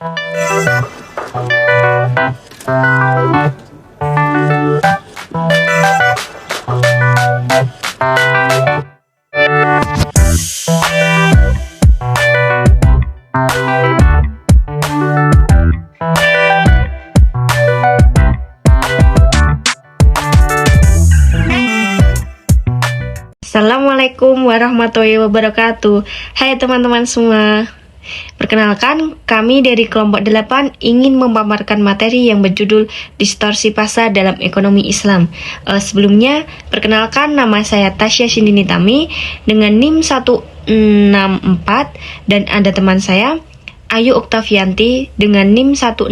Assalamualaikum warahmatullahi wabarakatuh. Hai teman-teman semua. Perkenalkan, kami dari kelompok 8 ingin memaparkan materi yang berjudul Distorsi Pasar dalam Ekonomi Islam. Sebelumnya, perkenalkan, nama saya Tasya Shindinitami dengan NIM 164 dan ada teman saya Ayu Oktavianti dengan NIM 165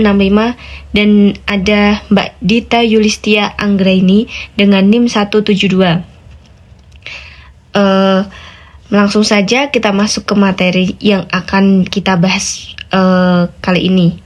dan ada Mbak Dita Yulistia Anggraini dengan NIM 172. Langsung saja kita masuk ke materi yang akan kita bahas kali ini.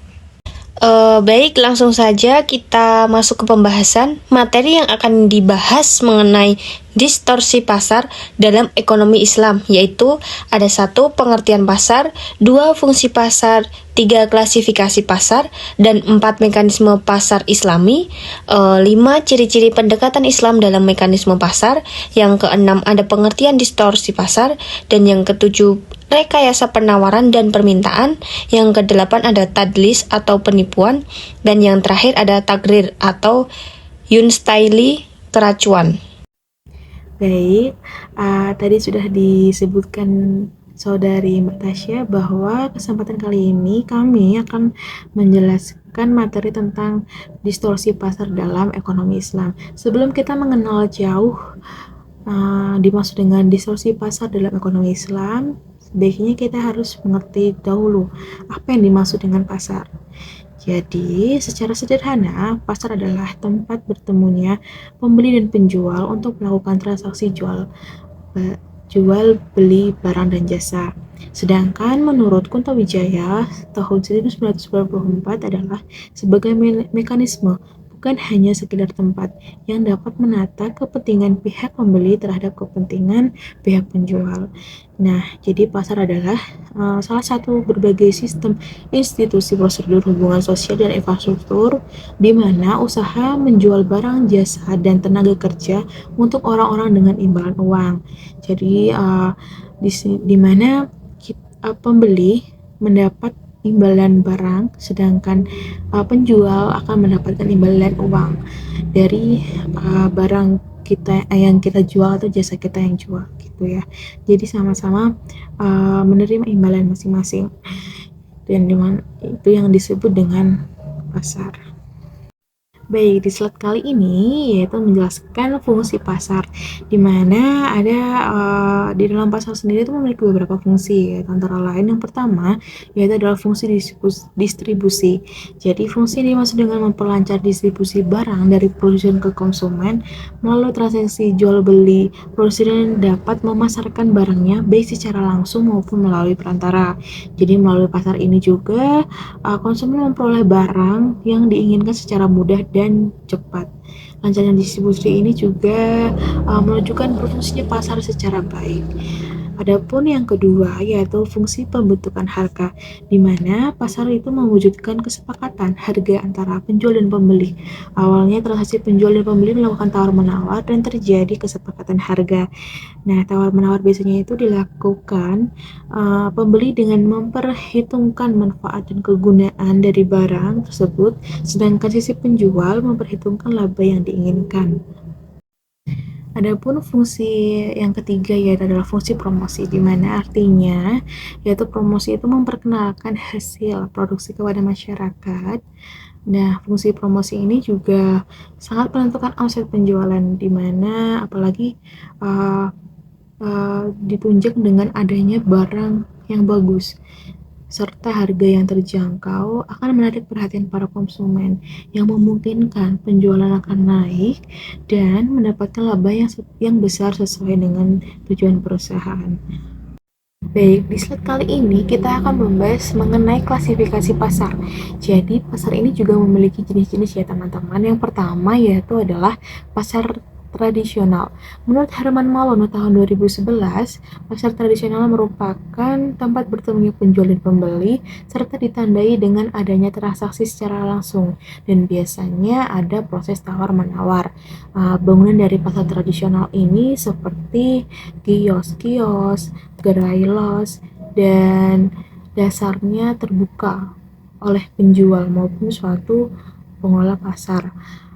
Baik, langsung saja kita masuk ke pembahasan. Materi yang akan dibahas mengenai distorsi pasar dalam ekonomi Islam, yaitu ada 1. Pengertian pasar, 2. Fungsi pasar, 3. Klasifikasi pasar, dan 4. Mekanisme pasar Islami, 5. Ciri-ciri pendekatan Islam dalam mekanisme pasar, yang ke-6 ada pengertian distorsi pasar, dan yang ke-7 rekayasa penawaran dan permintaan, yang ke-8 ada tadlis atau penipuan, dan yang terakhir ada tagrir atau yunstaili keracuan. Baik, tadi sudah disebutkan saudari Mbak Tasya bahwa kesempatan kali ini kami akan menjelaskan materi tentang distorsi pasar dalam ekonomi Islam. Sebelum kita mengenal jauh dimaksud dengan distorsi pasar dalam ekonomi Islam, sebaiknya kita harus mengerti dahulu apa yang dimaksud dengan pasar. Jadi, secara sederhana, pasar adalah tempat bertemunya pembeli dan penjual untuk melakukan transaksi jual beli barang dan jasa. Sedangkan menurut Kuntawijaya tahun 1994 adalah sebagai mekanisme, bukan hanya sekedar tempat yang dapat menata kepentingan pihak pembeli terhadap kepentingan pihak penjual. Nah, jadi pasar adalah salah satu berbagai sistem institusi prosedur hubungan sosial dan infrastruktur di mana usaha menjual barang, jasa, dan tenaga kerja untuk orang-orang dengan imbalan uang. Jadi di mana pembeli mendapat imbalan barang, sedangkan penjual akan mendapatkan imbalan uang dari barang kita yang kita jual atau jasa kita yang jual, gitu ya. Jadi sama-sama menerima imbalan masing-masing, dan itu yang disebut dengan pasar. Baik, di slide kali ini yaitu menjelaskan fungsi pasar, di mana ada di dalam pasar sendiri itu memiliki beberapa fungsi, yaitu antara lain yang pertama yaitu adalah fungsi distribusi. Jadi fungsi ini dimaksud dengan memperlancar distribusi barang dari produsen ke konsumen melalui transaksi jual beli. Produsen dapat memasarkan barangnya baik secara langsung maupun melalui perantara. Jadi melalui pasar ini juga konsumen memperoleh barang yang diinginkan secara mudah dan cepat. Lancarnya distribusi ini juga menunjukkan berfungsinya pasar secara baik. Adapun yang kedua yaitu fungsi pembentukan harga, di mana pasar itu mewujudkan kesepakatan harga antara penjual dan pembeli. Awalnya transaksi penjual dan pembeli melakukan tawar-menawar dan terjadi kesepakatan harga. Nah, tawar-menawar biasanya itu dilakukan pembeli dengan memperhitungkan manfaat dan kegunaan dari barang tersebut, sedangkan sisi penjual memperhitungkan laba yang diinginkan. Adapun fungsi yang ketiga yaitu adalah fungsi promosi, di mana artinya yaitu promosi itu memperkenalkan hasil produksi kepada masyarakat. Nah, fungsi promosi ini juga sangat menentukan omset penjualan, di mana apalagi ditunjang dengan adanya barang yang bagus serta harga yang terjangkau akan menarik perhatian para konsumen, yang memungkinkan penjualan akan naik dan mendapatkan laba yang besar sesuai dengan tujuan perusahaan. Baik, di slide kali ini kita akan membahas mengenai klasifikasi pasar. Jadi pasar ini juga memiliki jenis-jenis ya teman-teman. Yang pertama yaitu adalah pasar tradisional. Menurut Herman Malono tahun 2011, pasar tradisional merupakan tempat bertemunya penjual dan pembeli serta ditandai dengan adanya transaksi secara langsung dan biasanya ada proses tawar-menawar. Bangunan dari pasar tradisional ini seperti kios-kios, gerai los, dan dasarnya terbuka oleh penjual maupun suatu pengelola pasar.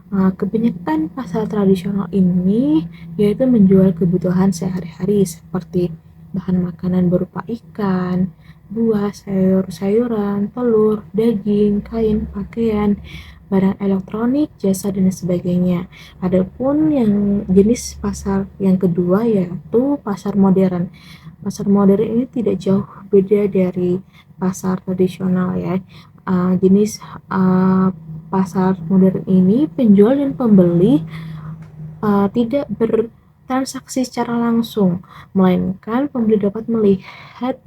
Kebanyakan pasar tradisional ini yaitu menjual kebutuhan sehari-hari seperti bahan makanan berupa ikan, buah, sayur-sayuran, telur, daging, kain, pakaian, barang elektronik, jasa, dan sebagainya. Adapun yang jenis pasar yang kedua yaitu pasar modern. Pasar modern ini tidak jauh beda dari pasar tradisional ya. Jenis pasar modern ini penjual dan pembeli tidak bertransaksi secara langsung, melainkan pembeli dapat melihat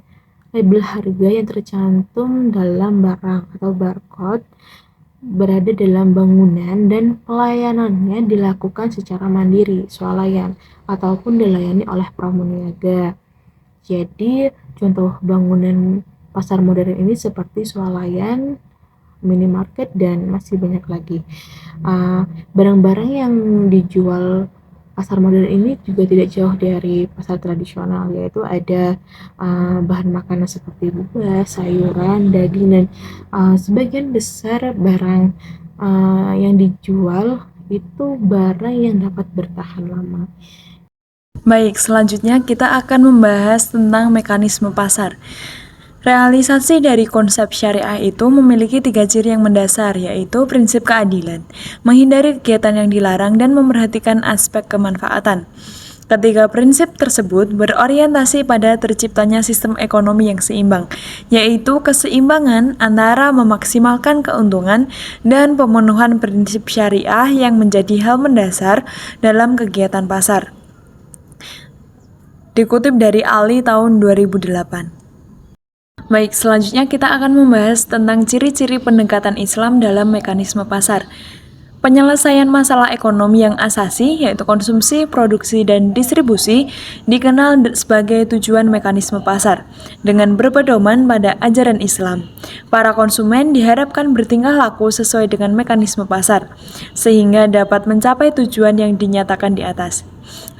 label harga yang tercantum dalam barang atau barcode berada dalam bangunan dan pelayanannya dilakukan secara mandiri, swalayan, ataupun dilayani oleh pramuniaga. Jadi, contoh bangunan pasar modern ini seperti swalayan, minimarket, dan masih banyak lagi. Barang-barang yang dijual pasar modern ini juga tidak jauh dari pasar tradisional, yaitu ada bahan makanan seperti buah, sayuran, daging, dan sebagian besar barang yang dijual itu barang yang dapat bertahan lama. Baik, selanjutnya kita akan membahas tentang mekanisme pasar. Realisasi dari konsep syariah itu memiliki 3 ciri yang mendasar, yaitu prinsip keadilan, menghindari kegiatan yang dilarang, dan memperhatikan aspek kemanfaatan. Ketiga prinsip tersebut berorientasi pada terciptanya sistem ekonomi yang seimbang, yaitu keseimbangan antara memaksimalkan keuntungan dan pemenuhan prinsip syariah yang menjadi hal mendasar dalam kegiatan pasar. Dikutip dari Ali tahun 2008. Baik, selanjutnya kita akan membahas tentang ciri-ciri pendekatan Islam dalam mekanisme pasar. Penyelesaian masalah ekonomi yang asasi, yaitu konsumsi, produksi, dan distribusi, dikenal sebagai tujuan mekanisme pasar. Dengan berpedoman pada ajaran Islam, para konsumen diharapkan bertingkah laku sesuai dengan mekanisme pasar, sehingga dapat mencapai tujuan yang dinyatakan di atas.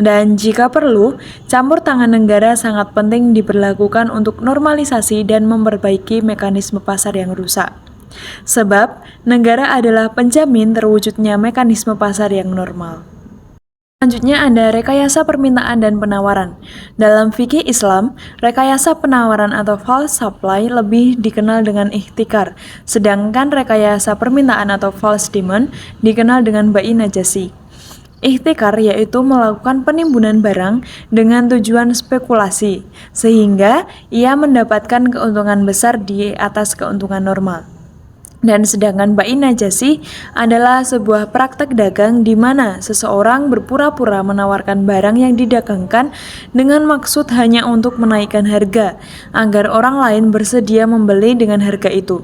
Dan jika perlu, campur tangan negara sangat penting diberlakukan untuk normalisasi dan memperbaiki mekanisme pasar yang rusak. Sebab, negara adalah penjamin terwujudnya mekanisme pasar yang normal. Selanjutnya ada rekayasa permintaan dan penawaran. Dalam fikih Islam, rekayasa penawaran atau false supply lebih dikenal dengan ihtikar, sedangkan rekayasa permintaan atau false demand dikenal dengan bai najasi. Ihtikar yaitu melakukan penimbunan barang dengan tujuan spekulasi, sehingga ia mendapatkan keuntungan besar di atas keuntungan normal. Dan sedangkan bai najasi adalah sebuah praktek dagang di mana seseorang berpura-pura menawarkan barang yang didagangkan dengan maksud hanya untuk menaikkan harga, agar orang lain bersedia membeli dengan harga itu.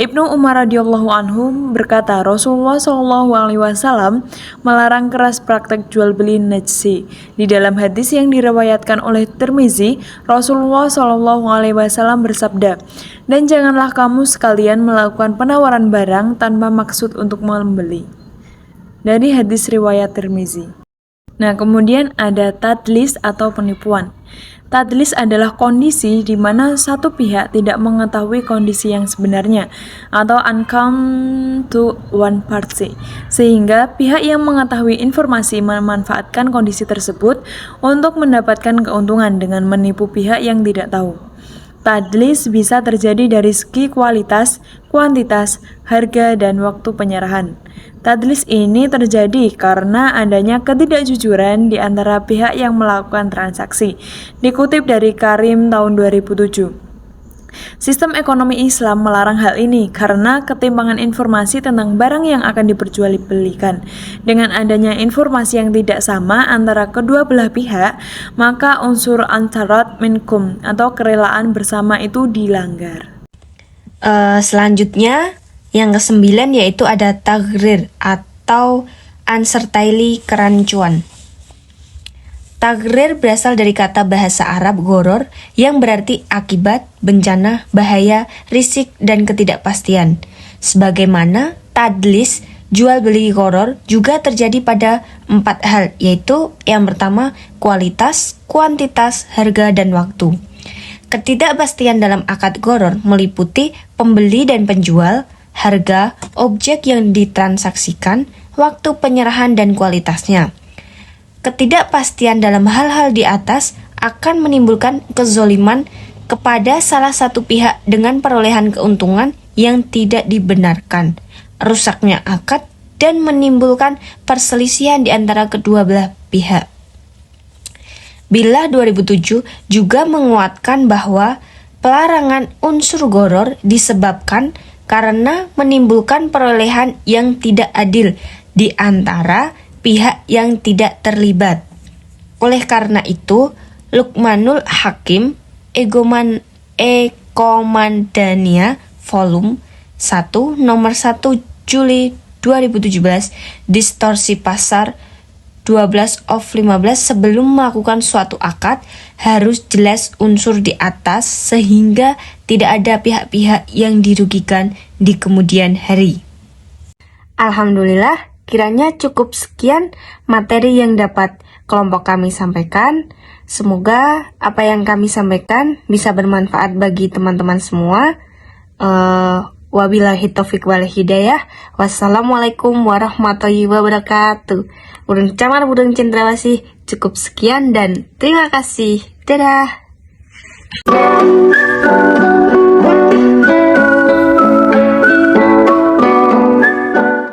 Ibnu Umar radhiyallahu anhu berkata, Rasulullah shallallahu alaihi wasallam melarang keras praktek jual beli najsi. Di dalam hadis yang diriwayatkan oleh Tirmizi, Rasulullah shallallahu alaihi wasallam bersabda, dan janganlah kamu sekalian melakukan penawaran barang tanpa maksud untuk membeli. Dari hadis riwayat Tirmizi. Nah, kemudian ada tadlis atau penipuan. Tadlis adalah kondisi di mana satu pihak tidak mengetahui kondisi yang sebenarnya atau uncome to one party, sehingga pihak yang mengetahui informasi memanfaatkan kondisi tersebut untuk mendapatkan keuntungan dengan menipu pihak yang tidak tahu. Tadlis bisa terjadi dari segi kualitas, kuantitas, harga, dan waktu penyerahan. Tadlis ini terjadi karena adanya ketidakjujuran di antara pihak yang melakukan transaksi. Dikutip dari Karim tahun 2007. Sistem ekonomi Islam melarang hal ini karena ketimpangan informasi tentang barang yang akan diperjualbelikan. Dengan adanya informasi yang tidak sama antara kedua belah pihak, maka unsur antarat minkum atau kerelaan bersama itu dilanggar. Selanjutnya yang ke-9 yaitu ada taghrir atau uncertainty kerancuan. Tagrir berasal dari kata bahasa Arab goror yang berarti akibat, bencana, bahaya, risik, dan ketidakpastian. Sebagaimana tadlis, jual beli goror juga terjadi pada 4 hal, yaitu yang pertama kualitas, kuantitas, harga, dan waktu. Ketidakpastian dalam akad goror meliputi pembeli dan penjual, harga, objek yang ditransaksikan, waktu penyerahan, dan kualitasnya. Ketidakpastian dalam hal-hal di atas akan menimbulkan kezoliman kepada salah satu pihak dengan perolehan keuntungan yang tidak dibenarkan, rusaknya akad, dan menimbulkan perselisihan di antara kedua belah pihak. Billah 2007 juga menguatkan bahwa pelarangan unsur goror disebabkan karena menimbulkan perolehan yang tidak adil di antara pihak yang tidak terlibat. Oleh karena itu, Luqmanul Hakim, Ekomandania, Volume 1, nomor 1 Juli 2017, distorsi pasar 12/15, sebelum melakukan suatu akad, harus jelas unsur di atas sehingga tidak ada pihak-pihak yang dirugikan di kemudian hari. Alhamdulillah, kiranya cukup sekian materi yang dapat kelompok kami sampaikan. Semoga apa yang kami sampaikan bisa bermanfaat bagi teman-teman semua. Wabillahi taufiq wal hidayah. Wassalamualaikum warahmatullahi wabarakatuh. Burung camar, burung cendrawasih. Cukup sekian dan terima kasih. Dadah.